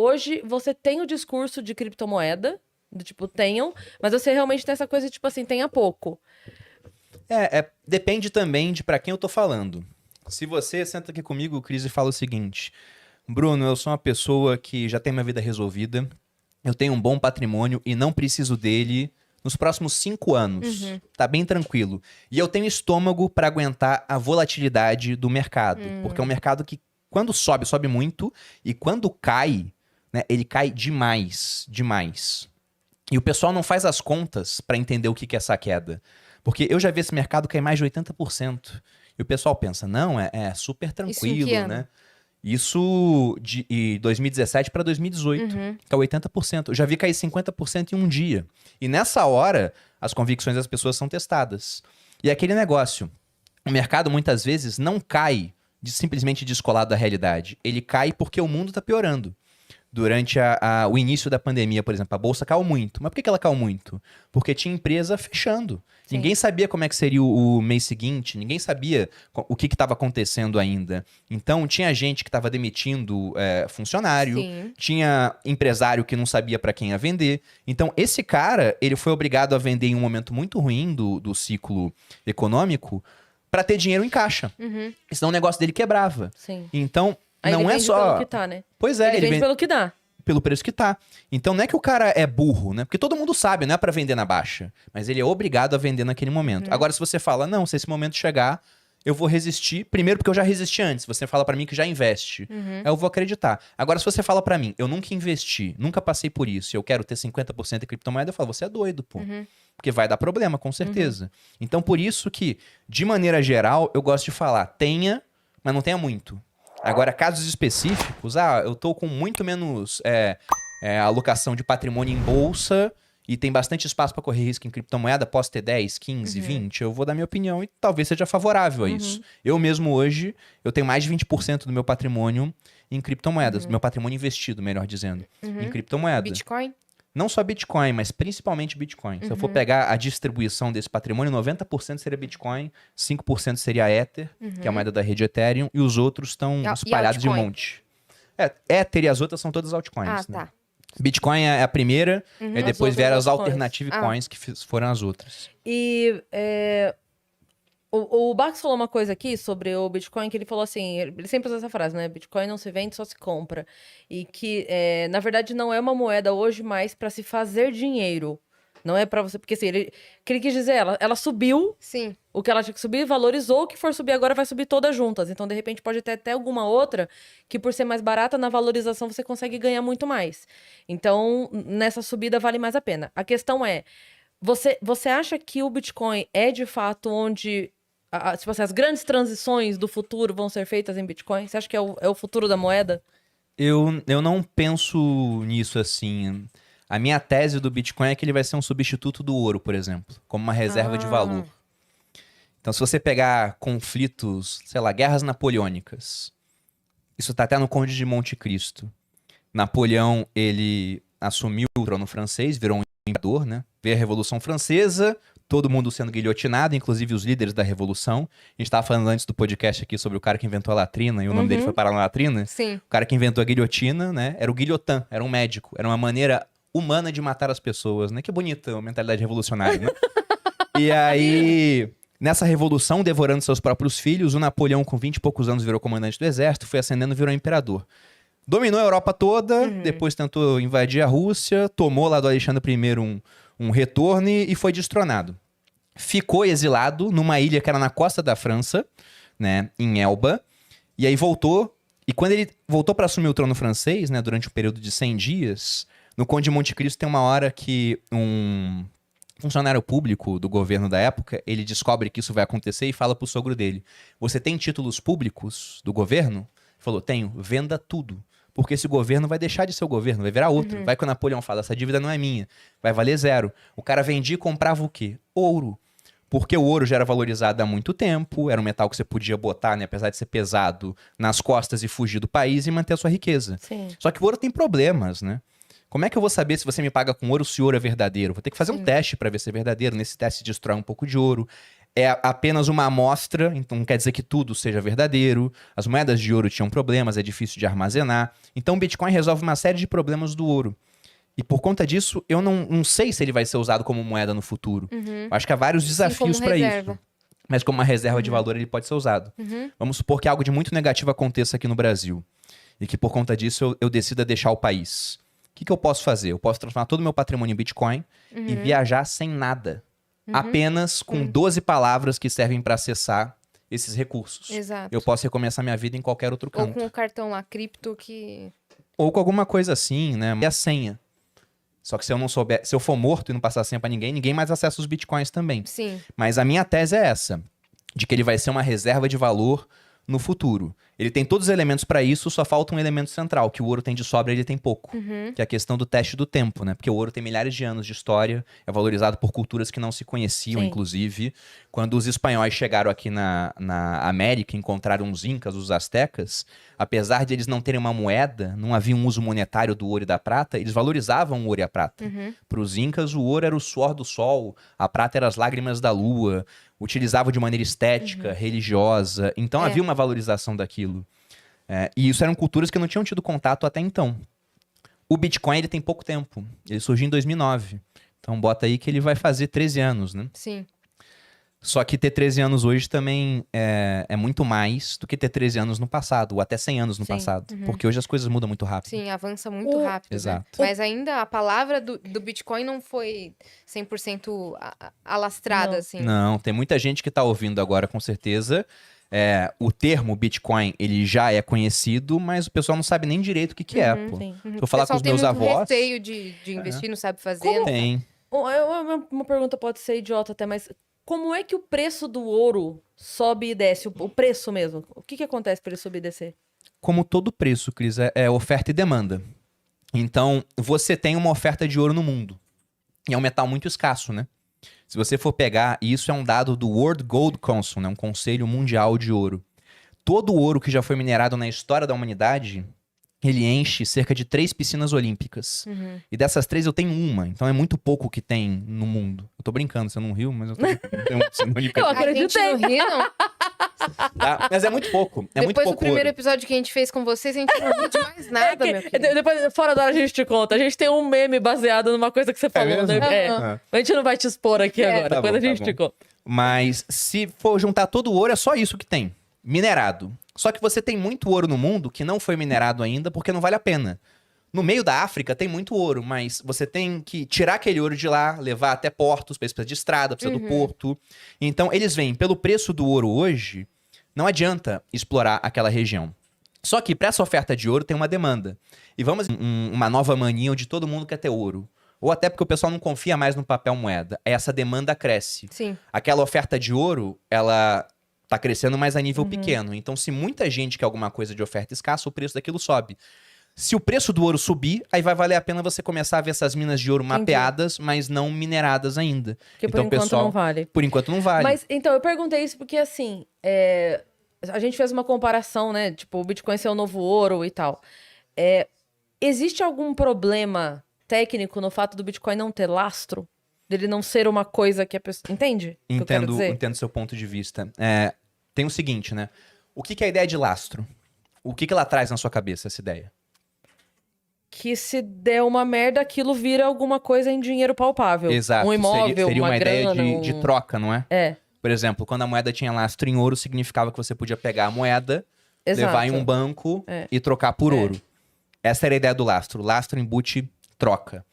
hoje você tem o discurso de criptomoeda, do tipo, tenham, mas você realmente tem essa coisa, tipo assim, tenha pouco. Depende também de pra quem eu tô falando. Se você senta aqui comigo, Cris, e fala o seguinte: Bruno, eu sou uma pessoa que já tem minha vida resolvida, eu tenho um bom patrimônio e não preciso dele nos próximos 5 anos. Tá bem tranquilo. E eu tenho estômago pra aguentar a volatilidade do mercado. Porque é um mercado que, quando sobe, sobe muito. E quando cai, né, ele cai demais. Demais. E o pessoal não faz as contas pra entender o que que é essa queda. Porque eu já vi esse mercado cair mais de 80%. E o pessoal pensa, não, é super Isso em que tranquilo, ano? né? Isso de 2017 para 2018, que é 80%. Eu já vi cair 50% em um dia. E nessa hora, as convicções das pessoas são testadas. E é aquele negócio, o mercado muitas vezes não cai simplesmente descolado da realidade. Ele cai porque o mundo está piorando. Durante o início da pandemia, por exemplo, a bolsa caiu muito. Mas por que ela caiu muito? Porque tinha empresa fechando. Sim. Ninguém sabia como é que seria o mês seguinte, ninguém sabia o que estava acontecendo ainda. Então, tinha gente que estava demitindo funcionário, Sim. tinha empresário que não sabia para quem ia vender. Então, esse cara, ele foi obrigado a vender em um momento muito ruim do ciclo econômico para ter dinheiro em caixa. Senão o negócio dele quebrava. Sim. Então, Aí não ele é vende só... pelo que tá, né? Pois é, ele vende pelo que dá. pelo preço que tá. Então não é que o cara é burro, né? Porque todo mundo sabe, não é pra vender na baixa. Mas ele é obrigado a vender naquele momento. Agora, se você fala, não, se esse momento chegar, eu vou resistir. Primeiro porque eu já resisti antes. Você fala pra mim que já investe. Aí eu vou acreditar. Agora, se você fala pra mim, eu nunca investi, nunca passei por isso, e eu quero ter 50% em criptomoeda, eu falo, você é doido, pô. Porque vai dar problema, com certeza. Então, por isso que, de maneira geral, eu gosto de falar, tenha, mas não tenha muito. Agora, casos específicos, eu tô com muito menos alocação de patrimônio em bolsa e tem bastante espaço para correr risco em criptomoeda, posso ter 10, 15, 20, eu vou dar minha opinião e talvez seja favorável a isso. Eu mesmo hoje, eu tenho mais de 20% do meu patrimônio em criptomoedas, meu patrimônio investido, melhor dizendo, em criptomoeda. Bitcoin? Não só Bitcoin, mas principalmente Bitcoin. Se eu for pegar a distribuição desse patrimônio, 90% seria Bitcoin, 5% seria Ether, que é a moeda da rede Ethereum, e os outros estão E espalhados de um altcoin? monte. Ether e as outras são todas altcoins. Ah, né? tá. Bitcoin é a primeira, e As depois outras vieram as altcoins. alternative coins, que foram as outras. E o Bax falou uma coisa aqui sobre o Bitcoin, que ele falou assim, ele sempre usa essa frase, né? Bitcoin não se vende, só se compra. E que, na verdade, não é uma moeda hoje mais para se fazer dinheiro. Não é para você... Porque, assim, o que ele quis dizer, ela subiu Sim. o que ela tinha que subir, valorizou, o que for subir agora vai subir todas juntas. Então, de repente, pode ter até alguma outra que, por ser mais barata, na valorização você consegue ganhar muito mais. Então, nessa subida vale mais a pena. A questão é, você acha que o Bitcoin é, de fato, onde tipo assim, as grandes transições do futuro vão ser feitas em Bitcoin? Você acha que é o futuro da moeda? Eu não penso nisso assim. A minha tese do Bitcoin é que ele vai ser um substituto do ouro, por exemplo, como uma reserva de valor. Então, se você pegar conflitos, sei lá, guerras napoleônicas, isso tá até no Conde de Monte Cristo. Napoleão, ele assumiu o trono francês, virou um imperador, né? Veio a Revolução Francesa, todo mundo sendo guilhotinado, inclusive os líderes da Revolução. A gente tava falando antes do podcast aqui sobre o cara que inventou a latrina, e o nome dele foi parar na latrina. Sim. O cara que inventou a guilhotina, né? Era o guilhotin, era um médico. Era uma maneira humana de matar as pessoas, né? Que bonita a mentalidade revolucionária, né? E aí, nessa revolução, devorando seus próprios filhos, o Napoleão, com 20 e poucos anos, virou comandante do exército, foi ascendendo e virou imperador. Dominou a Europa toda, depois tentou invadir a Rússia, tomou lá do Alexandre I um retorno e foi destronado. Ficou exilado numa ilha que era na costa da França, né, em Elba, e aí voltou. E quando ele voltou para assumir o trono francês, né, durante um período de 100 dias, no Conde de Monte Cristo tem uma hora que um funcionário público do governo da época, ele descobre que isso vai acontecer e fala pro sogro dele: você tem títulos públicos do governo? Ele falou: tenho, venda tudo. Porque esse governo vai deixar de ser o governo, vai virar outro. Vai que o Napoleão fala, essa dívida não é minha, vai valer zero. O cara vendia e comprava o quê? Ouro. Porque o ouro já era valorizado há muito tempo, era um metal que você podia botar, né, apesar de ser pesado, nas costas e fugir do país e manter a sua riqueza. Sim. Só que o ouro tem problemas, né? Como é que eu vou saber se você me paga com ouro se o ouro é verdadeiro? Vou ter que fazer um teste para ver se é verdadeiro. Nesse teste se destrói um pouco de ouro. é apenas uma amostra, então não quer dizer que tudo seja verdadeiro. As moedas de ouro tinham problemas, é difícil de armazenar. Então o Bitcoin resolve uma série de problemas do ouro. E por conta disso, eu não sei se ele vai ser usado como moeda no futuro. Uhum. Eu acho que há vários desafios como para reserva. isso. Mas como uma reserva de valor, ele pode ser usado. Vamos supor que algo de muito negativo aconteça aqui no Brasil. E que por conta disso eu decida deixar o país. O que eu posso fazer? Eu posso transformar todo o meu patrimônio em Bitcoin e viajar sem nada. Apenas com 12 palavras que servem para acessar esses recursos. Exato. Eu posso recomeçar minha vida em qualquer outro Ou canto. com o cartão lá, cripto, que... Ou com alguma coisa assim, né? E a senha. Só que se eu não souber, se eu for morto e não passar a senha pra ninguém, ninguém mais acessa os bitcoins também. Sim. Mas a minha tese é essa, de que ele vai ser uma reserva de valor no futuro. Ele tem todos os elementos para isso, só falta um elemento central, que o ouro tem de sobra e ele tem pouco. Que é a questão do teste do tempo, né? Porque o ouro tem milhares de anos de história, é valorizado por culturas que não se conheciam, Sim. inclusive. Quando os espanhóis chegaram aqui na América, encontraram os incas, os astecas, apesar de eles não terem uma moeda, não havia um uso monetário do ouro e da prata, eles valorizavam o ouro e a prata. Para os incas, o ouro era o suor do sol, a prata era as lágrimas da lua, utilizavam de maneira estética, religiosa. Então havia uma valorização daquilo. E isso eram culturas que não tinham tido contato até então. O Bitcoin ele tem pouco tempo. Ele surgiu em 2009. Então bota aí que ele vai fazer 13 anos, né? Sim. Só que ter 13 anos hoje também é muito mais do que ter 13 anos no passado, ou até 100 anos no Sim. passado. Porque hoje as coisas mudam muito rápido. Sim, avança muito rápido. né? Exato. Mas ainda a palavra do Bitcoin não foi 100% alastrada, Não. assim. Não, tem muita gente que tá ouvindo agora, com certeza. O termo Bitcoin, ele já é conhecido, mas o pessoal não sabe nem direito o que é, pô. Sim. Se eu falar com O pessoal os tem meus muito avós... receio de investir, não sabe fazer. não Tem. Uma pergunta pode ser idiota até, mas como é que o preço do ouro sobe e desce? O preço mesmo. O que acontece para ele subir e descer? Como todo preço, Cris, é oferta e demanda. Então, você tem uma oferta de ouro no mundo. E é um metal muito escasso, né? Se você for pegar, e isso é um dado do World Gold Council, né? Um conselho mundial de ouro. Todo o ouro que já foi minerado na história da humanidade, ele enche cerca de 3 piscinas olímpicas. E dessas 3 eu tenho uma, então é muito pouco que tem no mundo. Eu tô brincando, você não riu, mas eu tô brincando. Tem uma piscina olímpica. Eu A gente acreditei. não ri, não. Tá? Mas é muito pouco. É muito Depois do pouco primeiro ouro. episódio que a gente fez com vocês, a gente não riu de mais nada, meu querido. Depois, fora da hora, a gente te conta. A gente tem um meme baseado numa coisa que você falou, mesmo? né? Aham. A gente não vai te expor aqui agora. Tá Depois bom, a gente tá te bom. conta. Mas se for juntar todo o ouro, é só isso que tem. Minerado. Só que você tem muito ouro no mundo que não foi minerado ainda porque não vale a pena. No meio da África tem muito ouro, mas você tem que tirar aquele ouro de lá, levar até portos, precisa de estrada, precisa do porto. Então eles veem, pelo preço do ouro hoje, não adianta explorar aquela região. Só que para essa oferta de ouro tem uma demanda. E vamos uma nova mania onde todo mundo quer ter ouro. Ou até porque o pessoal não confia mais no papel moeda. Essa demanda cresce. Sim. Aquela oferta de ouro, ela tá crescendo, mas a nível pequeno. Então, se muita gente quer alguma coisa de oferta escassa, o preço daquilo sobe. Se o preço do ouro subir, aí vai valer a pena você começar a ver essas minas de ouro mapeadas, mas não mineradas ainda. Porque por enquanto não vale. Por enquanto não vale. Mas, então, eu perguntei isso porque, assim, a gente fez uma comparação, né? Tipo, o Bitcoin ser o novo ouro e tal. Existe algum problema técnico no fato do Bitcoin não ter lastro? Dele não ser uma coisa que a pessoa... Entende o que eu quero dizer? Entendo seu ponto de vista. Tem o seguinte, né? O que é a ideia de lastro? O que ela traz na sua cabeça, essa ideia? Que se der uma merda, aquilo vira alguma coisa em dinheiro palpável. Exato. Um imóvel, seria uma grana, ideia de troca, não é? É, Por exemplo, quando a moeda tinha lastro em ouro, significava que você podia pegar a moeda, exato. levar em um banco e trocar por ouro. Essa era a ideia do lastro. Lastro embute troca.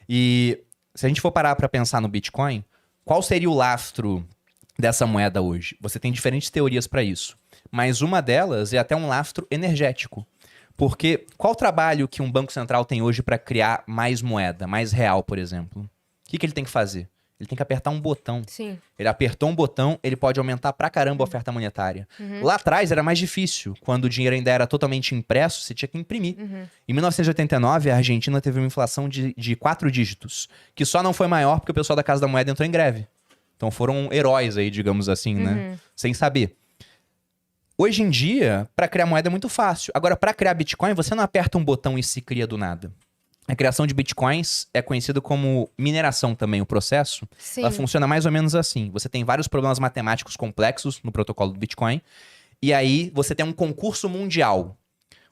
E se a gente for parar para pensar no Bitcoin, qual seria o lastro dessa moeda hoje? Você tem diferentes teorias para isso. Mas uma delas é até um lastro energético. Porque qual o trabalho que um banco central tem hoje para criar mais moeda, mais real, por exemplo? O que ele tem que fazer? Ele tem que apertar um botão. Sim. Ele apertou um botão, ele pode aumentar pra caramba a oferta monetária. Lá atrás era mais difícil. Quando o dinheiro ainda era totalmente impresso, você tinha que imprimir. Em 1989, a Argentina teve uma inflação de 4 dígitos, que só não foi maior porque o pessoal da Casa da Moeda entrou em greve. Então foram heróis aí, digamos assim, né? Sem saber. Hoje em dia, para criar moeda é muito fácil. Agora, para criar Bitcoin, você não aperta um botão e se cria do nada. A criação de bitcoins é conhecida como mineração também, o processo. Sim. Ela funciona mais ou menos assim. Você tem vários problemas matemáticos complexos no protocolo do Bitcoin. E aí você tem um concurso mundial,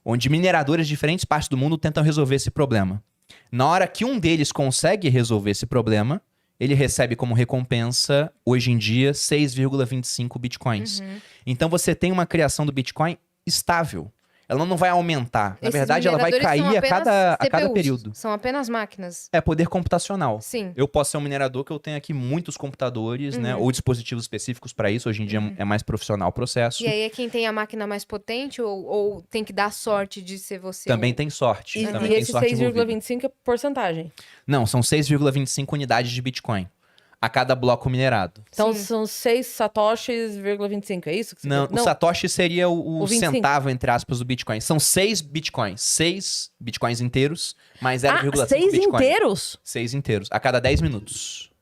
onde mineradores de diferentes partes do mundo tentam resolver esse problema. Na hora que um deles consegue resolver esse problema, ele recebe como recompensa, hoje em dia, 6,25 bitcoins. Então você tem uma criação do Bitcoin estável. Ela não vai aumentar. Na Esses verdade, ela vai mineradores são cair a apenas cada CPUs, período. São apenas máquinas. É poder computacional. Sim. Eu posso ser um minerador que eu tenho aqui muitos computadores, né? Ou dispositivos específicos para isso. Hoje em dia é mais profissional o processo. E aí é quem tem a máquina mais potente ou tem que dar sorte de ser você? Também tem sorte. E, Também e tem esse sorte envolvida. 6,25 é porcentagem. Não, são 6,25 unidades de Bitcoin a cada bloco minerado. Então Sim. são 6 satoshis,25, é isso que você Não, quer? o Satoshi seria o 25. centavo, entre aspas, do Bitcoin. São 6 Bitcoins. 6 Bitcoins inteiros, mais 0,5 6 Bitcoin. inteiros? 6 inteiros. A cada 10 minutos.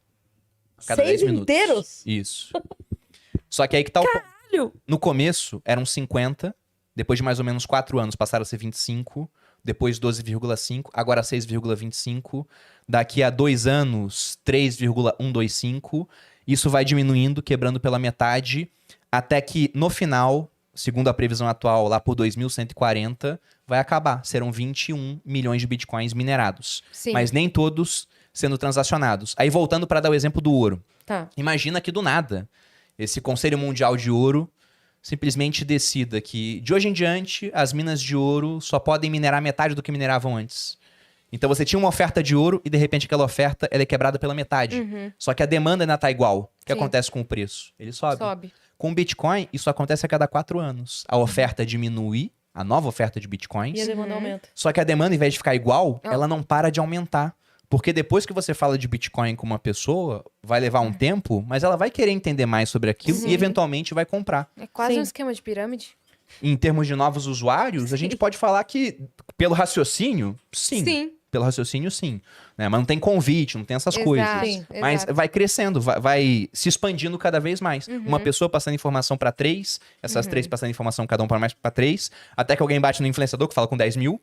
A cada 6 10 minutos. inteiros? Isso. Só que aí que tá o ponto. Caralho! No começo, eram 50. Depois de mais ou menos 4 anos, passaram a ser 25. Depois 12,5. Agora 6,25. Daqui a 2 anos, 3,125. Isso vai diminuindo, quebrando pela metade. Até que, no final, segundo a previsão atual, lá por 2140, vai acabar. Serão 21 milhões de bitcoins minerados. Sim. Mas nem todos sendo transacionados. Aí, voltando para dar o exemplo do ouro. Tá. Imagina que do nada, esse Conselho Mundial de Ouro simplesmente decida que, de hoje em diante, as minas de ouro só podem minerar metade do que mineravam antes. Então você tinha uma oferta de ouro e, de repente, aquela oferta ela é quebrada pela metade. Só que a demanda ainda tá igual. O que Sim. acontece com o preço? Ele sobe. Sobe. Com o Bitcoin, isso acontece a cada 4 anos. A oferta diminui, a nova oferta de Bitcoins. E a demanda aumenta. Só que a demanda, em vez de ficar igual, Ah. ela não para de aumentar. Porque depois que você fala de Bitcoin com uma pessoa, vai levar um tempo, mas ela vai querer entender mais sobre aquilo e eventualmente vai comprar. É quase Sim. um esquema de pirâmide. Em termos de novos usuários, a gente pode falar que, pelo raciocínio, sim. Sim. Pelo raciocínio, sim. Né? Mas não tem convite, não tem essas Exato, coisas. Sim. Mas exato. vai crescendo, vai se expandindo cada vez mais. Uma pessoa passando informação para 3, essas 3 passando informação cada um para mais para 3, até que alguém bate no influenciador que fala com 10 mil,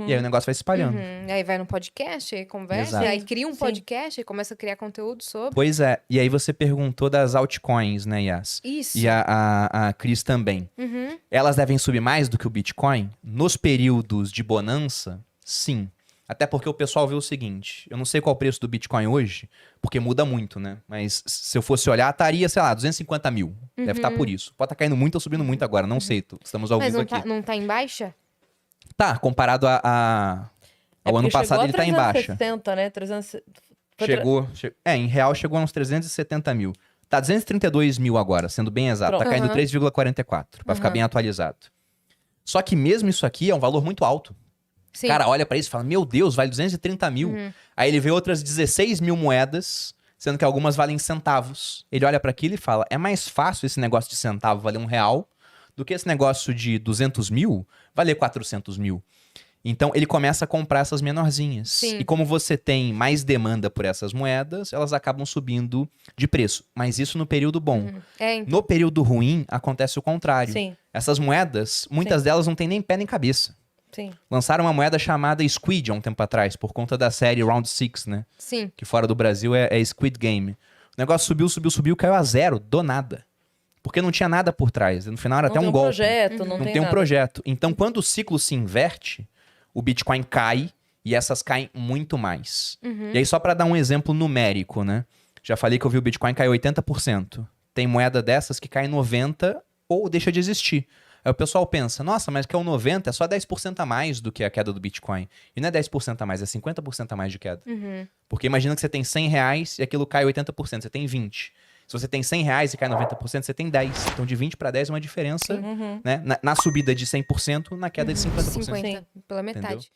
e aí o negócio vai se espalhando. Aí vai no podcast, aí conversa, Exato. aí cria um Sim. podcast, aí começa a criar conteúdo sobre. Pois é, e aí você perguntou das altcoins, né, Yas? Isso. E a Cris também. Elas devem subir mais do que o Bitcoin? Nos períodos de bonança, sim. Até porque o pessoal vê o seguinte, eu não sei qual é o preço do Bitcoin hoje, porque muda muito, né? Mas se eu fosse olhar, estaria, sei lá, 250 mil. Deve estar por isso. Pode estar caindo muito ou subindo muito agora, não sei. Estamos ao Mas vivo não aqui. tá, não tá em baixa? Tá, comparado ao ano porque passado, chegou ele tá em a baixa. 360, né? 300... Em real chegou a uns 370 mil. Tá 232 mil agora, sendo bem exato. Tá Pronto. caindo 3,44, pra ficar bem atualizado. Só que mesmo isso aqui é um valor muito alto. Sim. O cara olha pra isso e fala, meu Deus, vale 230 mil. Aí ele vê outras 16 mil moedas, sendo que algumas valem centavos. Ele olha pra aquilo e fala, é mais fácil esse negócio de centavo valer R$1 do que esse negócio de 200 mil valer 400 mil. Então ele começa a comprar essas menorzinhas. Sim. E como você tem mais demanda por essas moedas, elas acabam subindo de preço. Mas isso no período bom. É, então. No período ruim, acontece o contrário. Sim, Essas moedas, muitas delas não têm nem pé nem cabeça. sim. Lançaram uma moeda chamada Squid há um tempo atrás, por conta da série Round 6, né? Sim. Que fora do Brasil é Squid Game. O negócio subiu, caiu a zero, do nada. Porque não tinha nada por trás. No final era Não até tem um golpe. projeto, não, Não tem tem um nada. projeto. Então, quando o ciclo se inverte, o Bitcoin cai e essas caem muito mais. E aí, só para dar um exemplo numérico, né? Já falei que eu vi o Bitcoin cair 80%. Tem moeda dessas que cai 90% ou deixa de existir. Aí o pessoal pensa, nossa, mas que é o 90% é só 10% a mais do que a queda do Bitcoin. E não é 10% a mais, é 50% a mais de queda. Porque imagina que você tem R$100 e aquilo cai 80%, você tem 20%. Se você tem R$100 e cai 90%, você tem 10%. Então de 20 para 10 é uma diferença, né? Na subida de 100%, na queda de 50%. 50, pela metade. Entendeu?